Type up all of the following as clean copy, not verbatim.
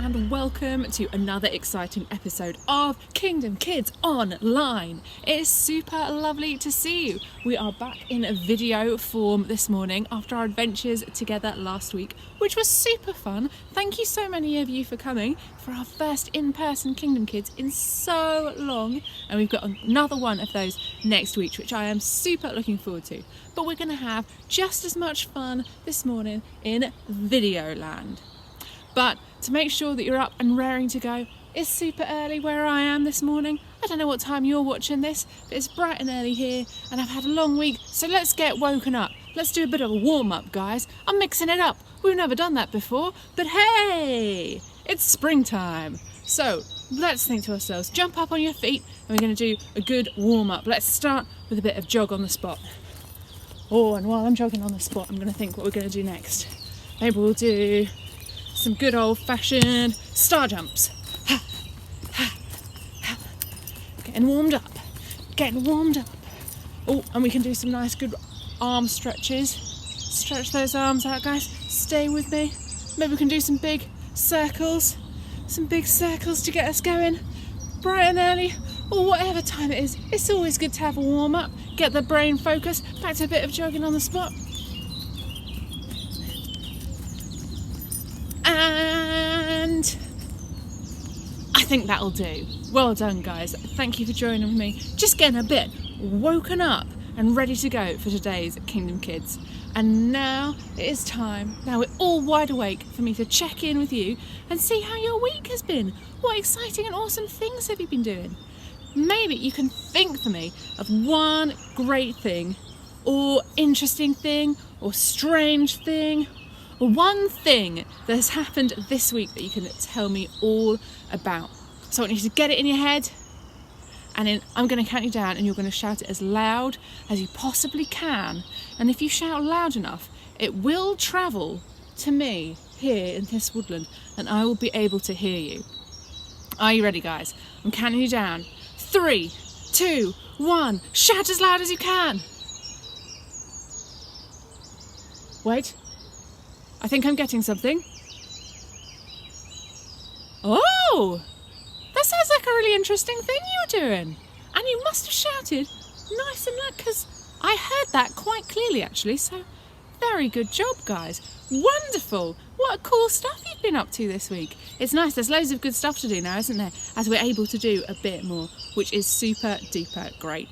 and welcome to another exciting episode of Kingdom Kids Online. It is super lovely to see you. We are back in a video form this morning after our adventures together last week, which was super fun. Thank you so many of you for coming for our first in-person Kingdom Kids in so long, and we've got another one of those next week, which I am super looking forward to. But we're going to have just as much fun this morning in video land. But to make sure that you're up and raring to go, it's super early where I am this morning. I don't know what time you're watching this, but it's bright and early here, and I've had a long week, so let's get woken up. Let's do a bit of a warm-up, guys. I'm mixing it up. We've never done that before, but hey, it's springtime. So let's think to ourselves, jump up on your feet, and we're going to do a good warm-up. Let's start with a bit of jog on the spot. Oh, and while I'm jogging on the spot, I'm going to think what we're going to do next. Maybe we'll do some good old-fashioned star jumps. Getting warmed up. Oh, and we can do some nice good arm stretches. Stretch those arms out, guys. Stay with me. Maybe we can do some big circles. Some big circles to get us going. Bright and early, or whatever time it is. It's always good to have a warm-up. Get the brain focused. Back to a bit of jogging on the spot. And I think that'll do. Well done, guys. Thank you for joining with me. Just getting a bit woken up and ready to go for today's Kingdom Kids. And now it is time, now we're all wide awake, for me to check in with you and see how your week has been. What exciting and awesome things have you been doing? Maybe you can think for me of one great thing, or interesting thing, or strange thing, or one thing that has happened this week that you can tell me all about. So I want you to get it in your head, and then I'm going to count you down, and you're going to shout it as loud as you possibly can. And if you shout loud enough, it will travel to me here in this woodland, and I will be able to hear you. Are you ready, guys? I'm counting you down. 3, 2, 1. Shout as loud as you can. Wait. I think I'm getting something. Oh! That sounds like a really interesting thing you were doing. And you must have shouted nice and loud, because I heard that quite clearly, actually. So, very good job, guys. Wonderful. What cool stuff you've been up to this week. It's nice. There's loads of good stuff to do now, isn't there? As we're able to do a bit more, which is super duper great.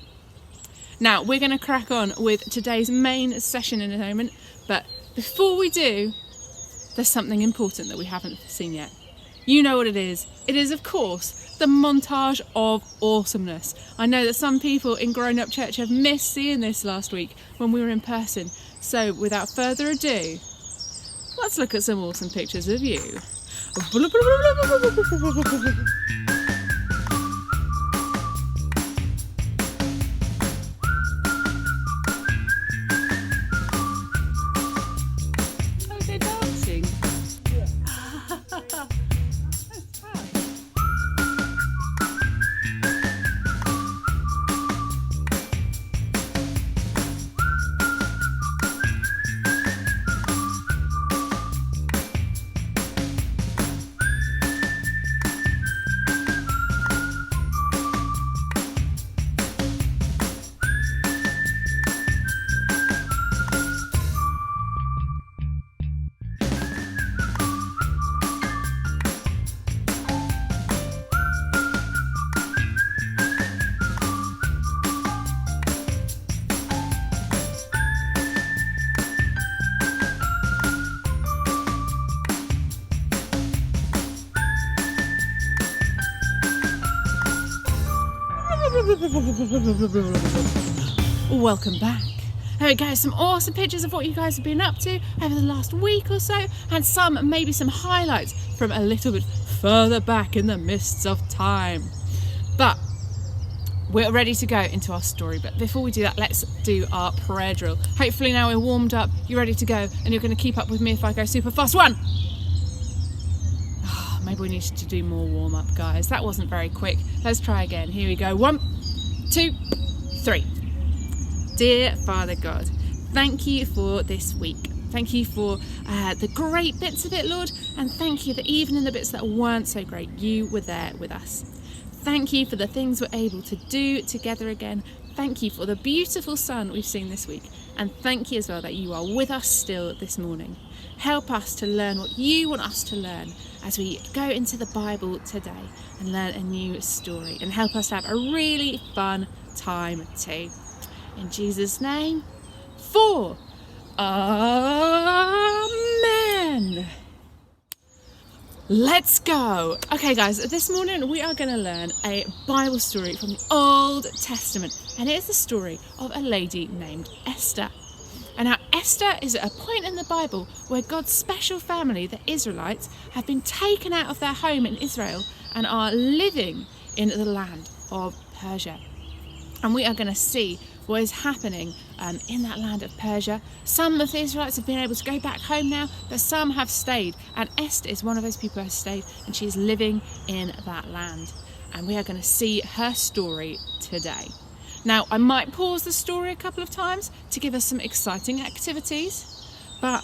Now, we're going to crack on with today's main session in a moment. But before we do, there's something important that we haven't seen yet. You know what it is. It is, of course, the Montage of Awesomeness. I know that some people in Grown Up Church have missed seeing this last week when we were in person. So, without further ado, let's look at some awesome pictures of you. Welcome back. There we go, some awesome pictures of what you guys have been up to over the last week or so, and maybe some highlights from a little bit further back in the mists of time. But we're ready to go into our story, but before we do that, let's do our prayer drill. Hopefully now we're warmed up, you're ready to go, and you're going to keep up with me if I go super fast. 1! Oh, maybe we need to do more warm-up, guys. That wasn't very quick. Let's try again. Here we go. 1, 2, 3. Dear Father God, thank you for this week. Thank you for the great bits of it, Lord, and thank you that even in the bits that weren't so great, you were there with us. Thank you for the things we're able to do together again. Thank you for the beautiful sun we've seen this week, and thank you as well that you are with us still this morning. Help us to learn what you want us to learn as we go into the Bible today and learn a new story, and help us to have a really fun time too. In Jesus' name, Amen. Let's go. Okay guys, this morning we are going to learn a Bible story from the Old Testament, and it is the story of a lady named Esther. And now Esther is at a point in the Bible where God's special family, the Israelites, have been taken out of their home in Israel and are living in the land of Persia. And we are going to see what is happening in that land of Persia. Some of the Israelites have been able to go back home now, but some have stayed. And Esther is one of those people who has stayed, and she is living in that land. And we are going to see her story today. Now, I might pause the story a couple of times to give us some exciting activities. But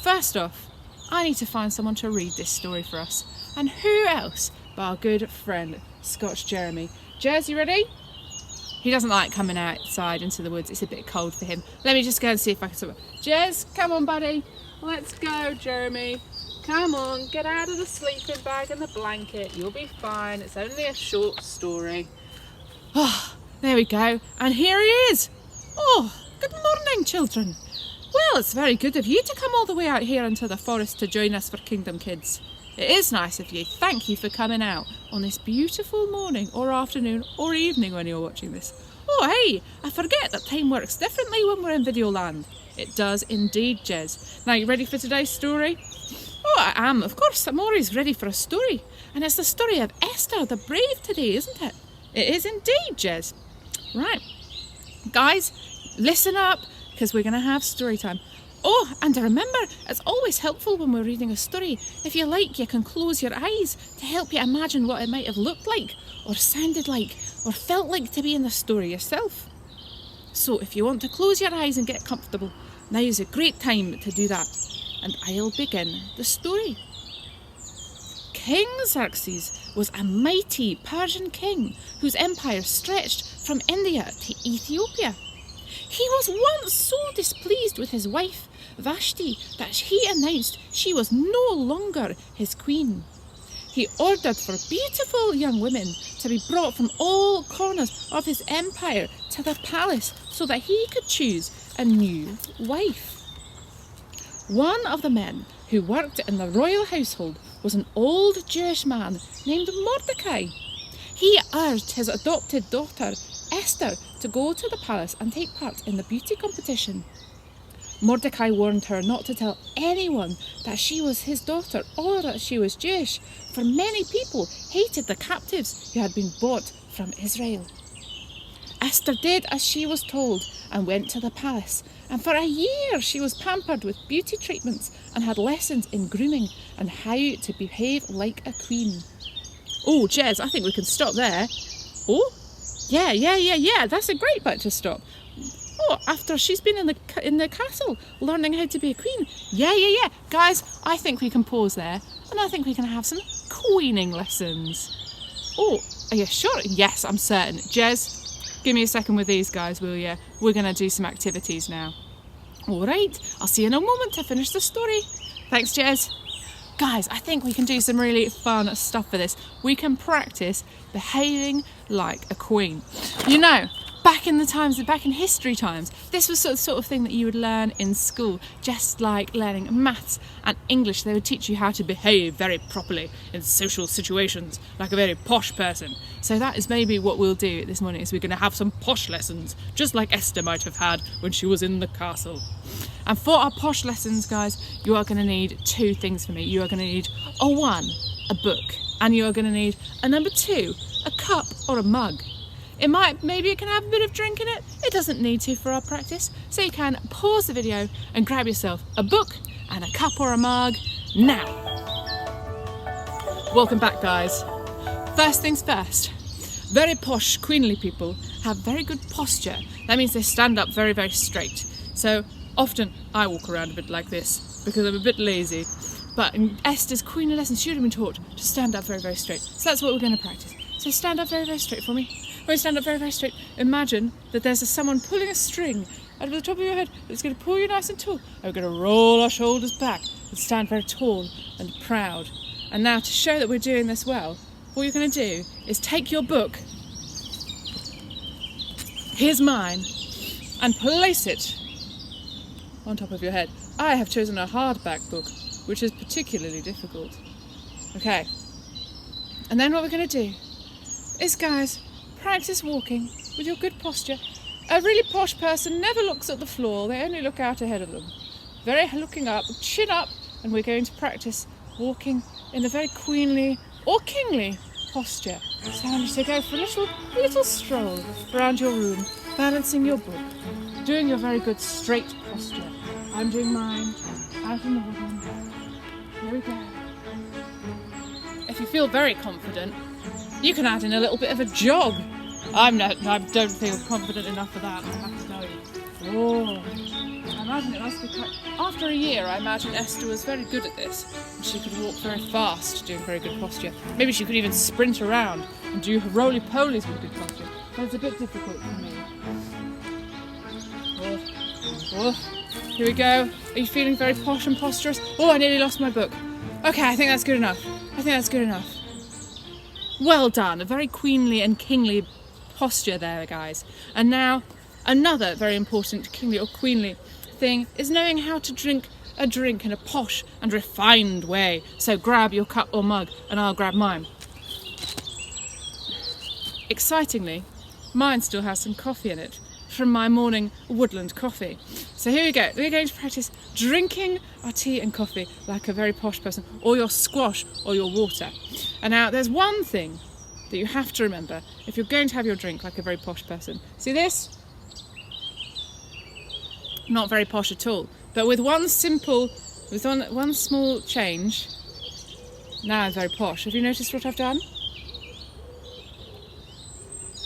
first off, I need to find someone to read this story for us. And who else but our good friend, Scotch Jeremy. Jez, you ready? He doesn't like coming outside into the woods. It's a bit cold for him. Let me just go and see if I can sort of... Jez, come on, buddy. Let's go, Jeremy. Come on, get out of the sleeping bag and the blanket. You'll be fine. It's only a short story. Oh, there we go. And here he is. Oh, good morning, children. Well, it's very good of you to come all the way out here into the forest to join us for Kingdom Kids. It is nice of you. Thank you for coming out on this beautiful morning or afternoon or evening when you're watching this. Oh, hey, I forget that time works differently when we're in video land. It does indeed, Jez. Now, you ready for today's story? Oh, I am, of course. I'm always ready for a story. And it's the story of Esther, the brave today, isn't it? It is indeed, Jez. Right. Guys, listen up, because we're going to have story time. Oh, and remember, it's always helpful when we're reading a story. If you like, you can close your eyes to help you imagine what it might have looked like, or sounded like, or felt like to be in the story yourself. So if you want to close your eyes and get comfortable, now is a great time to do that. And I'll begin the story. King Xerxes was a mighty Persian king whose empire stretched from India to Ethiopia. He was once so displeased with his wife, Vashti, that he announced she was no longer his queen. He ordered for beautiful young women to be brought from all corners of his empire to the palace so that he could choose a new wife. One of the men who worked in the royal household was an old Jewish man named Mordecai. He urged his adopted daughter, Esther, to go to the palace and take part in the beauty competition. Mordecai warned her not to tell anyone that she was his daughter or that she was Jewish, for many people hated the captives who had been bought from Israel. Esther did as she was told and went to the palace, and for a year she was pampered with beauty treatments and had lessons in grooming and how to behave like a queen. Oh, Jez, I think we can stop there. Oh, yeah, that's a great bit to stop. Oh, after she's been in the castle learning how to be a queen. Yeah. Guys, I think we can pause there, and I think we can have some queening lessons. Oh, are you sure? Yes, I'm certain. Jez, give me a second with these guys, will you? We're going to do some activities now. All right, I'll see you in a moment to finish the story. Thanks, Jez. Guys, I think we can do some really fun stuff for this. We can practice behaving like a queen. You know, back in history times, this was the sort of thing that you would learn in school, just like learning maths and English. They would teach you how to behave very properly in social situations, like a very posh person. So that is maybe what we'll do this morning, is we're going to have some posh lessons, just like Esther might have had when she was in the castle. And for our posh lessons, guys, you are going to need two things for me. You are going to need a book, and you are going to need a number 2, a cup or a mug. Maybe it can have a bit of drink in it. It doesn't need to for our practice. So you can pause the video and grab yourself a book and a cup or a mug now. Welcome back, guys. First things first, very posh, queenly people have very good posture. That means they stand up very, very straight. So Often I walk around a bit like this because I'm a bit lazy. But in Esther's queenly lesson, she would have been taught to stand up very, very straight. So that's what we're going to practice. So stand up very, very straight for me. When you stand up very, very straight, imagine that there's someone pulling a string out of the top of your head that's going to pull you nice and tall. And we're going to roll our shoulders back and stand very tall and proud. And now to show that we're doing this well, what you're going to do is take your book, here's mine, and place it on top of your head. I have chosen a hardback book, which is particularly difficult. Okay. And then what we're going to do is, guys, practice walking with your good posture. A really posh person never looks at the floor, they only look out ahead of them. Very looking up, chin up, and we're going to practice walking in a very queenly or kingly posture. So I want you to go for a little stroll around your room, balancing your book, doing your very good straight posture. I'm doing mine, out in the woodland. Here we go. If you feel very confident, you can add in a little bit of a jog. I don't feel confident enough for that, I have to tell you. Oh, I imagine it must be quite... After a year, I imagine Esther was very good at this. And she could walk very fast, doing very good posture. Maybe she could even sprint around and do roly-polies with good posture. But it's a bit difficult for me. Oh, here we go. Are you feeling very posh and posturous? Oh, I nearly lost my book. Okay, I think that's good enough. Well done. A very queenly and kingly posture there, guys. And now, another very important kingly or queenly thing is knowing how to drink a drink in a posh and refined way. So grab your cup or mug and I'll grab mine. Excitingly, mine still has some coffee in it from my morning woodland coffee. So here we go. We're going to practice drinking our tea and coffee like a very posh person, or your squash or your water. And now there's one thing that you have to remember if you're going to have your drink like a very posh person. See this? Not very posh at all. But with one small change, now I'm very posh. Have you noticed what I've done?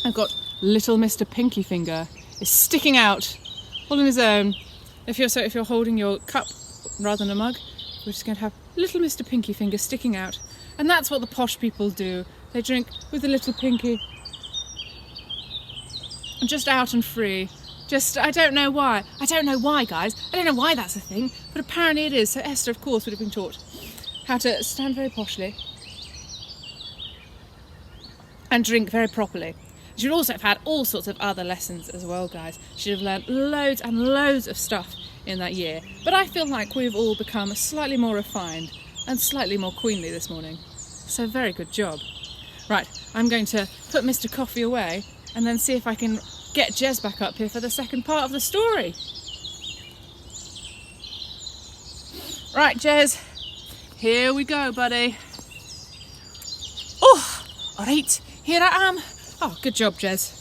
I've got little Mr. Pinky Finger is sticking out all on his own. If you're holding your cup rather than a mug, we're just going to have little Mr. Pinky Finger sticking out. And that's what the posh people do. They drink with a little pinky. Just out and free. I don't know why. I don't know why, guys. I don't know why that's a thing, but apparently it is. So Esther, of course, would have been taught how to stand very poshly and drink very properly. She would also have had all sorts of other lessons as well, guys. She'd have learned loads and loads of stuff in that year. But I feel like we've all become slightly more refined and slightly more queenly this morning. So very good job. Right, I'm going to put Mr. Coffee away and then see if I can get Jez back up here for the second part of the story. Right, Jez, here we go, buddy. Oh, all right, here I am. Oh, good job, Jez.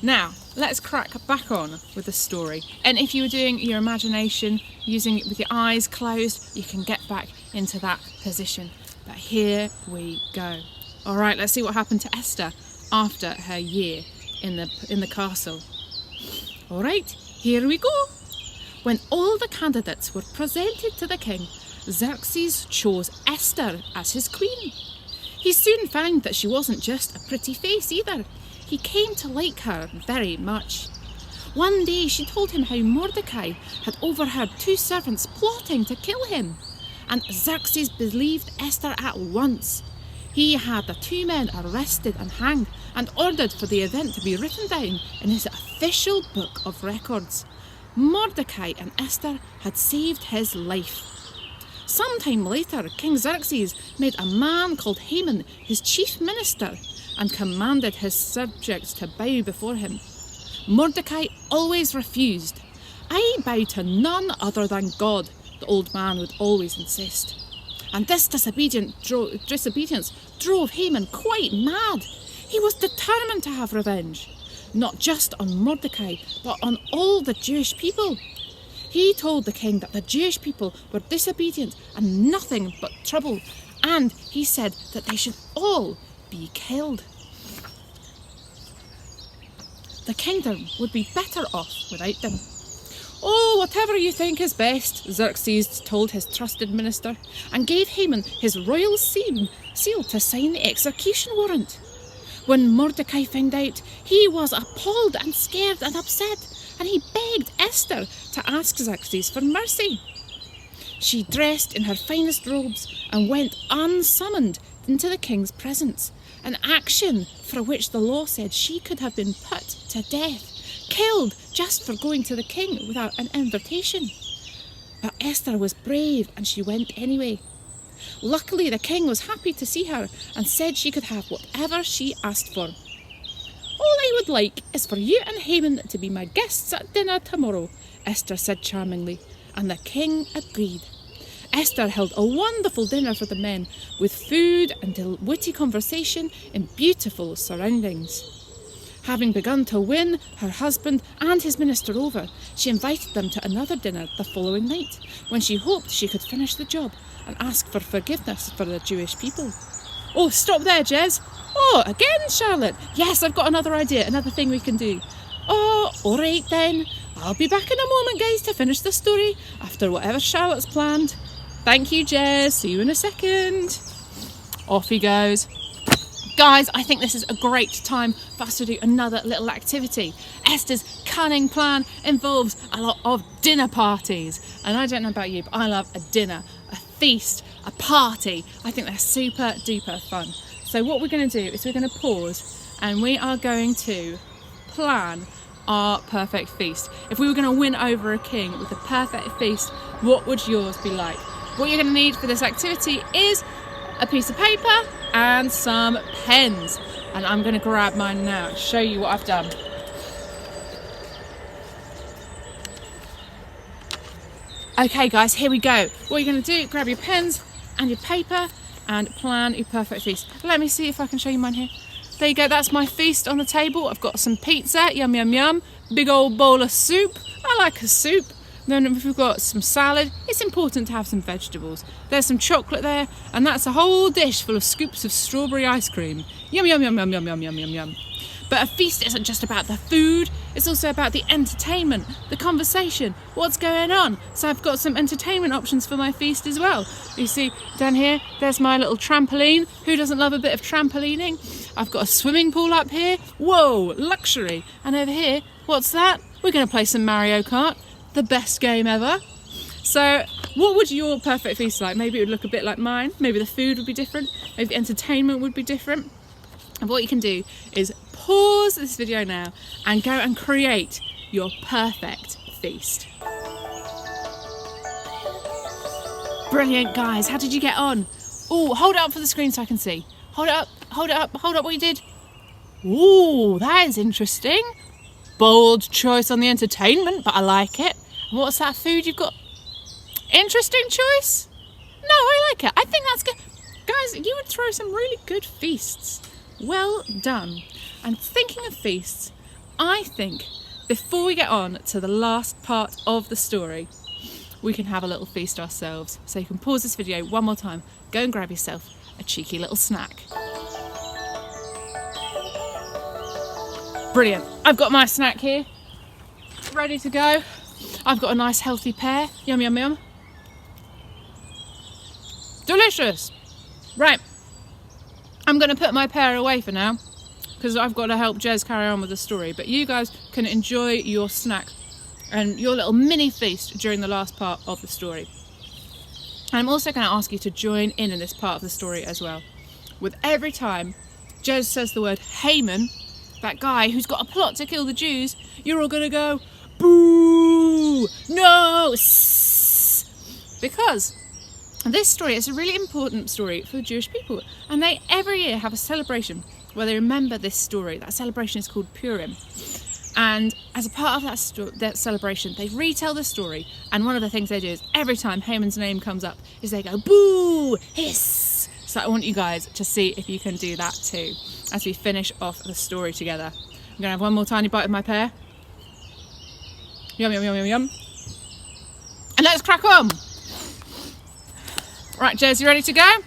Now, let's crack back on with the story. And if you were doing your imagination, using it with your eyes closed, you can get back into that position. But here we go. All right, let's see what happened to Esther after her year in the castle. All right, here we go. When all the candidates were presented to the king, Xerxes chose Esther as his queen. He soon found that she wasn't just a pretty face either. He came to like her very much. One day she told him how Mordecai had overheard two servants plotting to kill him, and Xerxes believed Esther at once. He had the two men arrested and hanged and ordered for the event to be written down in his official book of records. Mordecai and Esther had saved his life. Sometime later, King Xerxes made a man called Haman his chief minister and commanded his subjects to bow before him. Mordecai always refused. "I bow to none other than God," the old man would always insist. And this disobedience drove Haman quite mad. He was determined to have revenge, not just on Mordecai, but on all the Jewish people. He told the king that the Jewish people were disobedient and nothing but trouble, and he said that they should all be killed. The kingdom would be better off without them. "Oh, whatever you think is best," Xerxes told his trusted minister, and gave Haman his royal seal to sign the execution warrant. When Mordecai found out, he was appalled and scared and upset, and he begged Esther to ask Xerxes for mercy. She dressed in her finest robes and went unsummoned into the king's presence, an action for which the law said she could have been put to death, killed just for going to the king without an invitation. But Esther was brave and she went anyway. Luckily, the king was happy to see her and said she could have whatever she asked for. "All I would like is for you and Haman to be my guests at dinner tomorrow," Esther said charmingly, and the king agreed. Esther held a wonderful dinner for the men, with food and witty conversation in beautiful surroundings. Having begun to win her husband and his minister over, she invited them to another dinner the following night, when she hoped she could finish the job and ask for forgiveness for the Jewish people. "Oh, stop there, Jez. Oh, again, Charlotte. Yes, I've got another idea, another thing we can do. Oh, all right then. I'll be back in a moment, guys, to finish the story after whatever Charlotte's planned. Thank you, Jez. See you in a second." Off he goes. Guys, I think this is a great time for us to do another little activity. Esther's cunning plan involves a lot of dinner parties. And I don't know about you, but I love a dinner, a feast, a party. I think they're super duper fun. So what we're going to do is we're going to pause and we are going to plan our perfect feast. If we were going to win over a king with a perfect feast, what would yours be like? What you're going to need for this activity is a piece of paper and some pens. And I'm going to grab mine now and show you what I've done. Okay guys, here we go. What you're going to do, grab your pens and your paper and plan your perfect feast. Let me see if I can show you mine here. There you go, that's my feast on the table. I've got some pizza, yum yum yum, big old bowl of soup. I like a soup. Then if we've got some salad, it's important to have some vegetables. There's some chocolate there, and that's a whole dish full of scoops of strawberry ice cream. Yum yum yum yum yum yum yum yum yum. But a feast isn't just about the food, it's also about the entertainment, the conversation, what's going on. So I've got some entertainment options for my feast as well. You see, down here, there's my little trampoline. Who doesn't love a bit of trampolining? I've got a swimming pool up here. Whoa, luxury. And over here, what's that? We're going to play some Mario Kart, the best game ever. So what would your perfect feast like? Maybe it would look a bit like mine. Maybe the food would be different. Maybe the entertainment would be different. And what you can do is pause this video now and go and create your perfect feast. Brilliant, guys. How did you get on? Oh, hold it up for the screen so I can see. Hold it up, hold it up, hold up what you did. Ooh, that is interesting. Bold choice on the entertainment, but I like it. What's that food you've got? Interesting choice? No, I like it. I think that's good. Guys, you would throw some really good feasts. Well done. And thinking of feasts, I think before we get on to the last part of the story, we can have a little feast ourselves. So you can pause this video one more time, go and grab yourself a cheeky little snack. Brilliant. I've got my snack here, ready to go. I've got a nice healthy pear. Yum, yum, yum. Delicious. Right. I'm going to put my pear away for now because I've got to help Jez carry on with the story. But you guys can enjoy your snack and your little mini feast during the last part of the story. And I'm also going to ask you to join in this part of the story as well. With every time Jez says the word Haman, that guy who's got a plot to kill the Jews, you're all going to go, boo, no, because this story is a really important story for the Jewish people, and they every year have a celebration where they remember this story. That celebration is called Purim, and as a part of that celebration, they retell the story. And one of the things they do is every time Haman's name comes up, is they go boo, hiss. So I want you guys to see if you can do that too, as we finish off the story together. I'm gonna have one more tiny bite of my pear. Yum yum yum yum yum, and let's crack on. Right, Jez, you ready to go?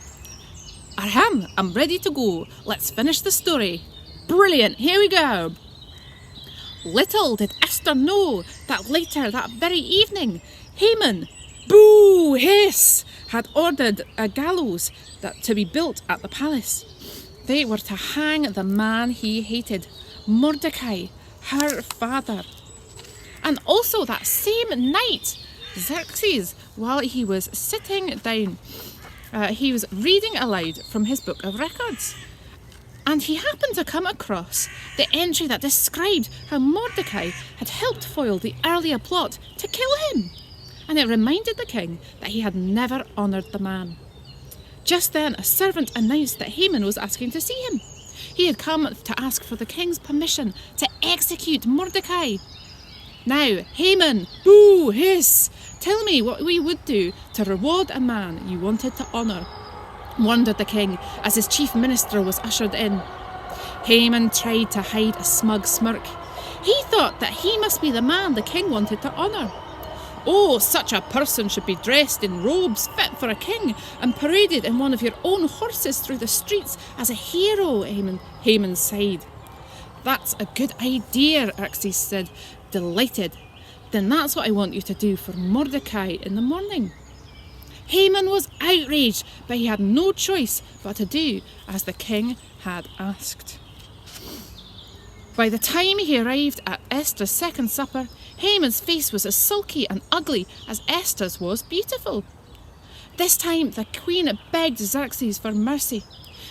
I am. I'm ready to go. Let's finish the story. Brilliant. Here we go. Little did Esther Esther know that later that very evening, Haman, boo hiss, had ordered a gallows to be built at the palace. They were to hang the man he hated, Mordecai, her father. And also that same night, Xerxes, while he was sitting down, he was reading aloud from his book of records. And he happened to come across the entry that described how Mordecai had helped foil the earlier plot to kill him. And it reminded the king that he had never honoured the man. Just then, a servant announced that Haman was asking to see him. He had come to ask for the king's permission to execute Mordecai. Now, Haman, boo, hiss, tell me what we would do to reward a man you wanted to honour, wondered the king as his chief minister was ushered in. Haman tried to hide a smug smirk. He thought that he must be the man the king wanted to honour. Oh, such a person should be dressed in robes fit for a king and paraded in one of your own horses through the streets as a hero, Haman sighed. That's a good idea, Xerxes said, delighted. Then that's what I want you to do for Mordecai in the morning. Haman was outraged, but he had no choice but to do as the king had asked. By the time he arrived at Esther's second supper, Haman's face was as sulky and ugly as Esther's was beautiful. This time the queen begged Xerxes for mercy.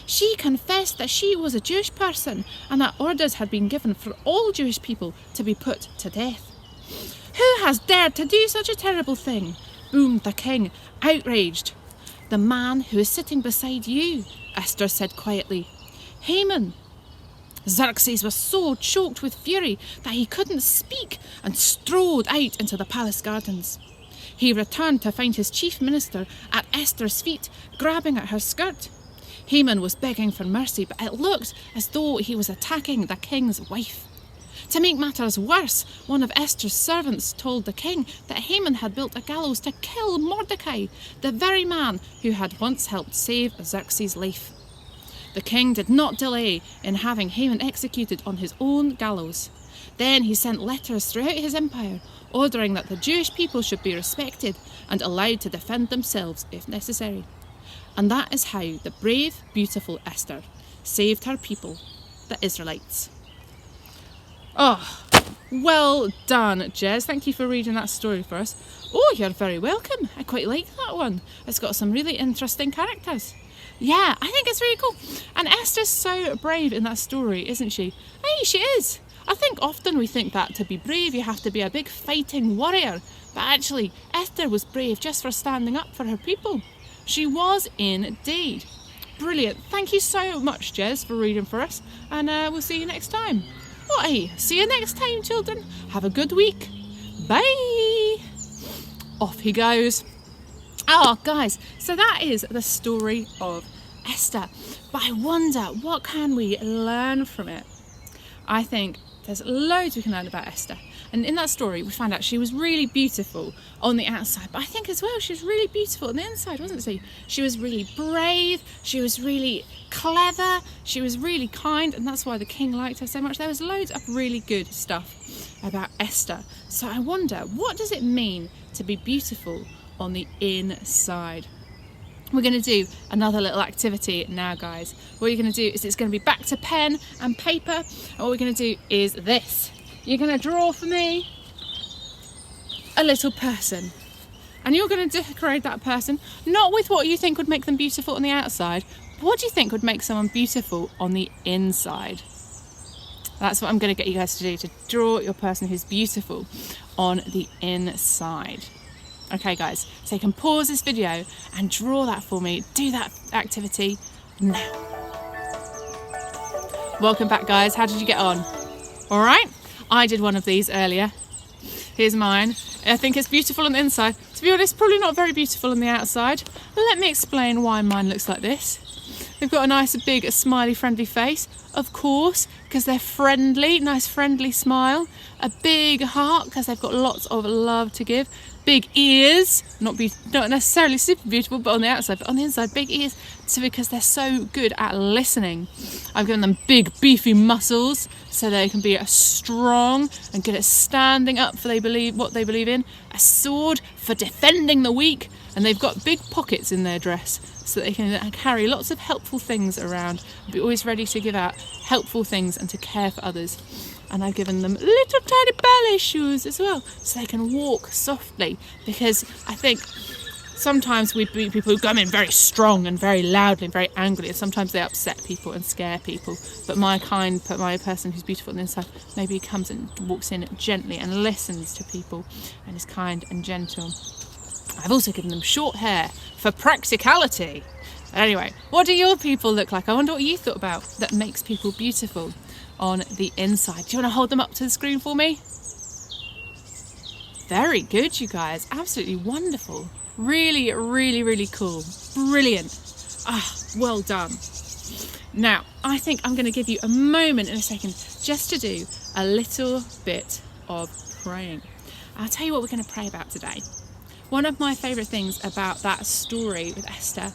She confessed that she was a Jewish person and that orders had been given for all Jewish people to be put to death. Who has dared to do such a terrible thing? Boomed the king, outraged. The man who is sitting beside you, Esther said quietly. Haman. Xerxes was so choked with fury that he couldn't speak and strode out into the palace gardens. He returned to find his chief minister at Esther's feet, grabbing at her skirt. Haman was begging for mercy, but it looked as though he was attacking the king's wife. To make matters worse, one of Esther's servants told the king that Haman had built a gallows to kill Mordecai, the very man who had once helped save Xerxes' life. The king did not delay in having Haman executed on his own gallows. Then he sent letters throughout his empire, ordering that the Jewish people should be respected and allowed to defend themselves if necessary. And that is how the brave, beautiful Esther saved her people, the Israelites. Oh, well done, Jez. Thank you for reading that story for us. Oh, you're very welcome. I quite like that one. It's got some really interesting characters. Yeah, I think it's really cool. And Esther's so brave in that story, isn't she? Hey, she is. I think often we think that to be brave you have to be a big fighting warrior. But actually, Esther was brave just for standing up for her people. She was indeed. Brilliant. Thank you so much, Jez, for reading for us. And we'll see you next time. Well, hey, see you next time, children. Have a good week. Bye. Off he goes. Oh, guys, so that is the story of Esther. But I wonder, what can we learn from it? I think there's loads we can learn about Esther. And in that story, we found out she was really beautiful on the outside. But I think as well, she was really beautiful on the inside, wasn't she? She was really brave. She was really clever. She was really kind. And that's why the king liked her so much. There was loads of really good stuff about Esther. So I wonder, what does it mean to be beautiful on the inside? We're going to do another little activity now, guys. What you're going to do is it's going to be back to pen and paper. And what we're going to do is this. You're going to draw for me a little person. And you're going to decorate that person, not with what you think would make them beautiful on the outside, but what do you think would make someone beautiful on the inside? That's what I'm going to get you guys to do, to draw your person who's beautiful on the inside. Okay, guys, so you can pause this video and draw that for me. Do that activity now. Welcome back, guys. How did you get on? All right? I did one of these earlier. Here's mine. I think it's beautiful on the inside. To be honest, probably not very beautiful on the outside. Let me explain why mine looks like this. They've got a nice, big, smiley, friendly face. Of course, because they're friendly. Nice, friendly smile. A big heart, because they've got lots of love to give. big ears, not necessarily super beautiful, but on the outside, but on the inside, big ears, so because they're so good at listening. I've given them big, beefy muscles, so they can be strong and good at standing up for what they believe in. A sword for defending the weak, and they've got big pockets in their dress, so they can carry lots of helpful things around, be always ready to give out helpful things and to care for others. And I've given them little tiny ballet shoes as well, so they can walk softly, because I think sometimes we meet people who come in very strong and very loudly and very angrily, and sometimes they upset people and scare people. But my person who's beautiful on the inside, maybe comes and walks in gently and listens to people and is kind and gentle. I've also given them short hair for practicality. Anyway, what do your people look like? I wonder what you thought about that makes people beautiful on the inside. Do you want to hold them up to the screen for me? Very good, you guys. Absolutely wonderful. Really, really, really cool. Brilliant. Well done. Now, I think I'm going to give you a moment in a second just to do a little bit of praying. I'll tell you what we're going to pray about today. One of my favourite things about that story with Esther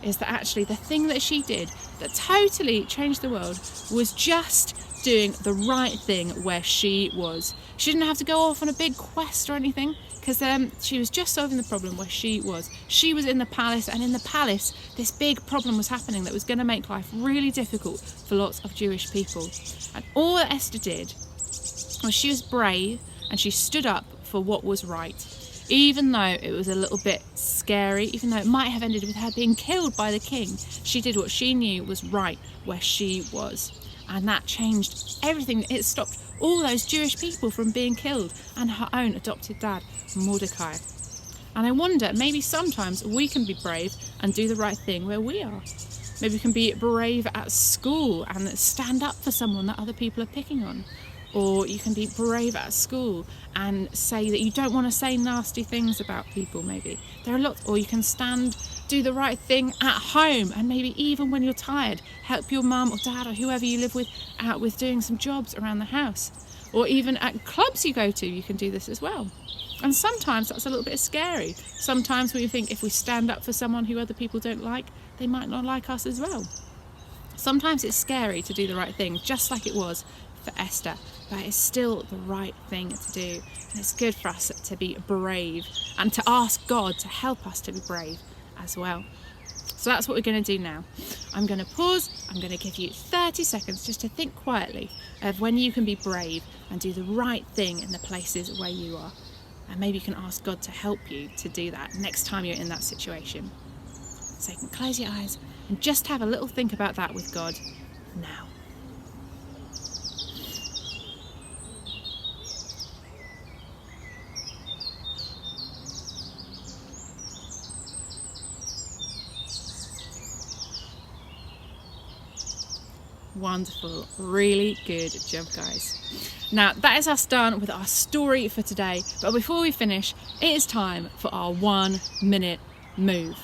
is that actually the thing that she did that totally changed the world was just doing the right thing where she was. She didn't have to go off on a big quest or anything, because she was just solving the problem where she was. She was in the palace, and in the palace this big problem was happening that was going to make life really difficult for lots of Jewish people. And all that Esther did was she was brave and she stood up for what was right. Even though it was a little bit scary, even though it might have ended with her being killed by the king, she did what she knew was right where she was. And that changed everything. It stopped all those Jewish people from being killed, and her own adopted dad, Mordecai. And I wonder, maybe sometimes we can be brave and do the right thing where we are. Maybe we can be brave at school and stand up for someone that other people are picking on. Or you can be brave at school and say that you don't want to say nasty things about people, maybe. There are lots. Or you can do the right thing at home, and maybe even when you're tired, help your mum or dad or whoever you live with out with doing some jobs around the house. Or even at clubs you go to, you can do this as well. And sometimes that's a little bit scary. Sometimes we think if we stand up for someone who other people don't like, they might not like us as well. Sometimes it's scary to do the right thing, just like it was for Esther, but it's still the right thing to do. And it's good for us to be brave and to ask God to help us to be brave as well. So that's what we're going to do now. I'm going to pause. I'm going to give you 30 seconds just to think quietly of when you can be brave and do the right thing in the places where you are. And maybe you can ask God to help you to do that next time you're in that situation. So you can close your eyes and just have a little think about that with God now. Wonderful, really good job, guys. Now that is us done with our story for today, but before we finish, it is time for our 1 minute move.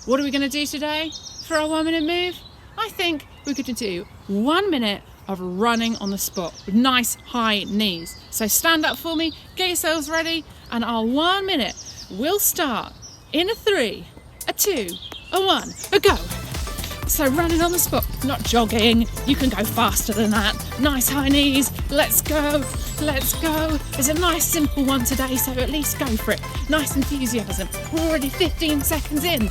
What are we going to do today for our 1 minute move? I think we're going to do 1 minute of running on the spot with nice high knees. So stand up for me, get yourselves ready, and our 1 minute will start in a 3, a 2, a 1, a go. So running on the spot, not jogging. You can go faster than that. Nice high knees. Let's go. Let's go. It's a nice simple one today, so at least go for it. Nice enthusiasm. We're already 15 seconds in.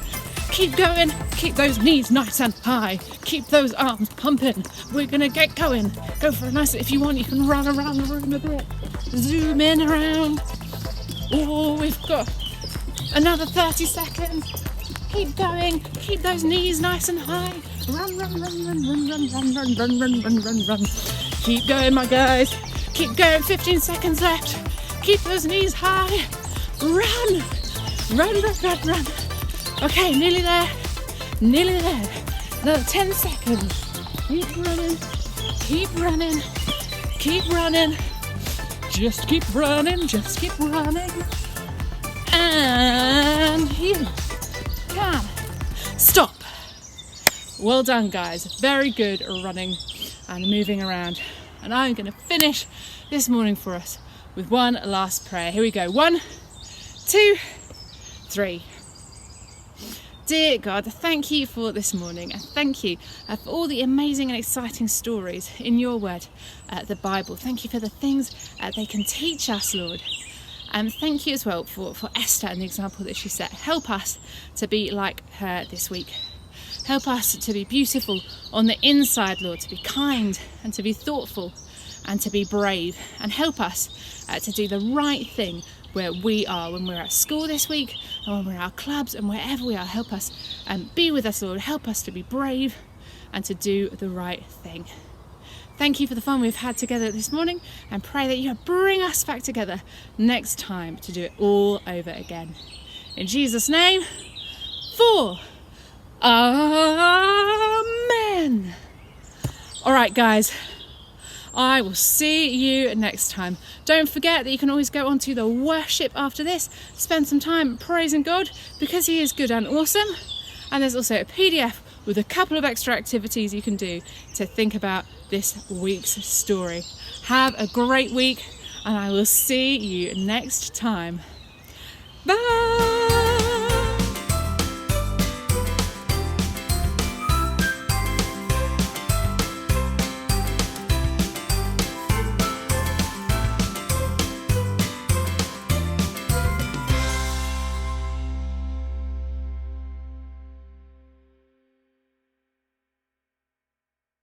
Keep going. Keep those knees nice and high. Keep those arms pumping. We're going to get going. Go for a nice, if you want, you can run around the room a bit. Zoom in around. Oh, we've got another 30 seconds. Keep going, keep those knees nice and high. Run, run, run, run, run, run, run, run, run, run, run, run, run. Keep going, my guys. Keep going, 15 seconds left. Keep those knees high. Run, run, run, run, run. Okay, nearly there, nearly there. Another 10 seconds. Keep running, keep running, keep running. Just keep running, just keep running. And here. Stop. Well done, guys. Very good running and moving around. And I'm going to finish this morning for us with one last prayer. Here we go. 1, 2, 3. Dear God, thank you for this morning, and thank you for all the amazing and exciting stories in your word, the Bible. Thank you for the things they can teach us, Lord. And thank you as well for Esther and the example that she set. Help us to be like her this week. Help us to be beautiful on the inside, Lord, to be kind and to be thoughtful and to be brave. And help us to do the right thing where we are, when we're at school this week, and when we're at our clubs, and wherever we are. Help us and be with us, Lord. Help us to be brave and to do the right thing. Thank you for the fun we've had together this morning, and pray that you bring us back together next time to do it all over again. In Jesus' name, 4. Amen. All right, guys. I will see you next time. Don't forget that you can always go on to the worship after this, spend some time praising God because he is good and awesome. And there's also a PDF with a couple of extra activities you can do to think about this week's story. Have a great week, and I will see you next time. Bye!